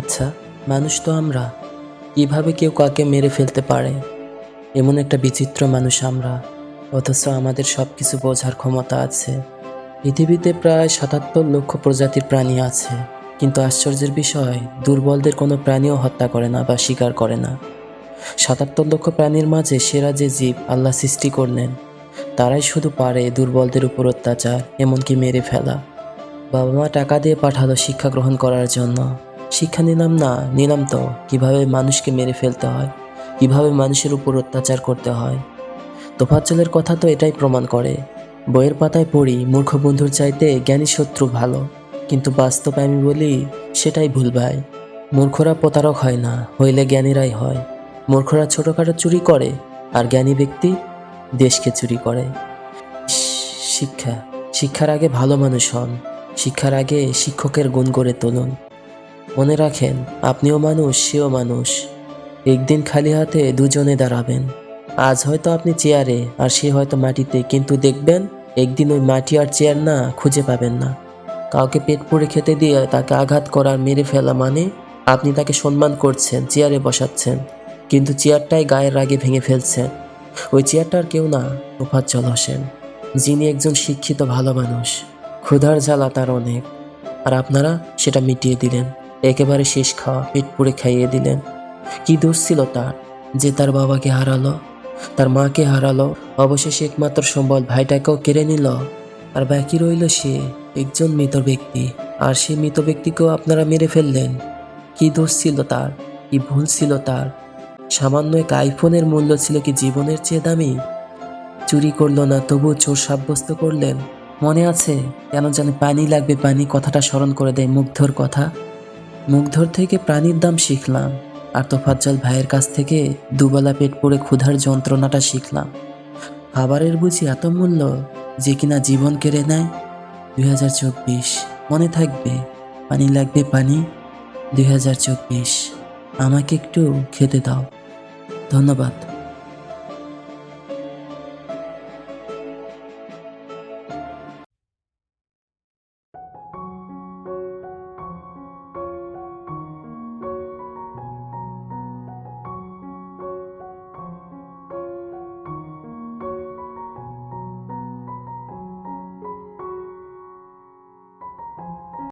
আচ্ছা, মানুষ তো আমরা। কিভাবে কেউ কাকে মেরে ফেলতে পারে? এমন একটা বিচিত্র মানুষ আমরা, অথচ আমাদের সব কিছু বোঝার ক্ষমতা আছে। পৃথিবীতে প্রায় ৭৭ লক্ষ প্রজাতির প্রাণী আছে, কিন্তু আশ্চর্যের বিষয়, দুর্বলদের কোনো প্রাণীও হত্যা করে না বা শিকার করে না। ৭৭ লক্ষ প্রাণীর মাঝে সেরা যে জীব আল্লাহ সৃষ্টি করলেন, তারাই শুধু পারে দুর্বলদের উপর অত্যাচার, এমনকি মেরে ফেলা। বাবা মা টাকা দিয়ে পাঠালো শিক্ষা গ্রহণ করার জন্য। শিক্ষা নিলাম না, নিলাম তো কিভাবে মানুষকে মেরে ফেলতে হয়, কিভাবে মানুষের উপর অত্যাচার করতে হয়। তোফাজ্জলের কথা তো এটাই প্রমাণ করে। বইয়ের পাতায় পড়ি মূর্খ বন্ধুর চাইতে জ্ঞানী শত্রু ভালো, কিন্তু বাস্তবে আমি বলি সেটাই ভুল ভাই। মূর্খরা প্রতারক হয় না, হইলে জ্ঞানীরাই হয়। মূর্খরা ছোটখাটো চুরি করে, আর জ্ঞানী ব্যক্তি দেশকে চুরি করে। শিক্ষা, শিক্ষার আগে ভালো মানুষ হন। শিক্ষার আগে শিক্ষকের গুণ গড়ে তুলুন। মনে রাখেন, আপনিও মানুষ, সেও মানুষ। একদিন খালি হাতে দুজনে দাঁড়াবেন। আজ হয়তো আপনি চেয়ারে আর সে হয়তো মাটিতে, কিন্তু দেখবেন একদিন ওই মাটি আর চেয়ার না খুঁজে পাবেন না। কাউকে পেট পুড়ে খেতে দিয়ে তাকে আঘাত করা, মেরে ফেলা মানে আপনি তাকে সম্মান করছেন, চেয়ারে বসাচ্ছেন, কিন্তু চেয়ারটাই গায়ের রাগে ভেঙে ফেলছেন। ওই চেয়ারটার কেউ না, তোফাজ্জল হোসেন, যিনি একজন শিক্ষিত ভালো মানুষ। ক্ষুধার জ্বালা তার অনেক, আর আপনারা সেটা মিটিয়ে দিলেন। একেবারে শেষ খাওয়া, পেট পুড়ে খাইয়ে দিলেন। কি দোষ ছিল তার, যে তার বাবাকে হারালো, তার মাকে হারালো, অবশেষে একমাত্র সম্বল ভাইটাকেও কেড়ে নিল। আর বাকি রইল সে, একজন মৃত ব্যক্তি। আর সেই মৃত ব্যক্তিকেও আপনারা মেরে ফেললেন। কি দোষ ছিল তার, কি ভুল ছিল তার? সামান্য এক আইফোনের মূল্য ছিল কি জীবনের চেয়ে দামি? চুরি করলো না, তবু চোর সাব্যস্ত করলেন। মনে আছে, কেন জানি পানি লাগবে পানি কথাটা স্মরণ করে দেয় মুগ্ধর কথা। মুগ্ধর থেকে প্রাণীর দাম শিখলাম, আর তোফাজ্জল ভাইয়ের কাছ থেকে দুবেলা পেট পুড়ে ক্ষুধার যন্ত্রণাটা শিখলাম। খাবারের বুঝি এত মূল্য, যে কিনা জীবন কেড়ে নেয়। 2024 মনে থাকবে, পানি লাগবে পানি। 2024 আমাকে একটু খেতে দাও। ধন্যবাদ।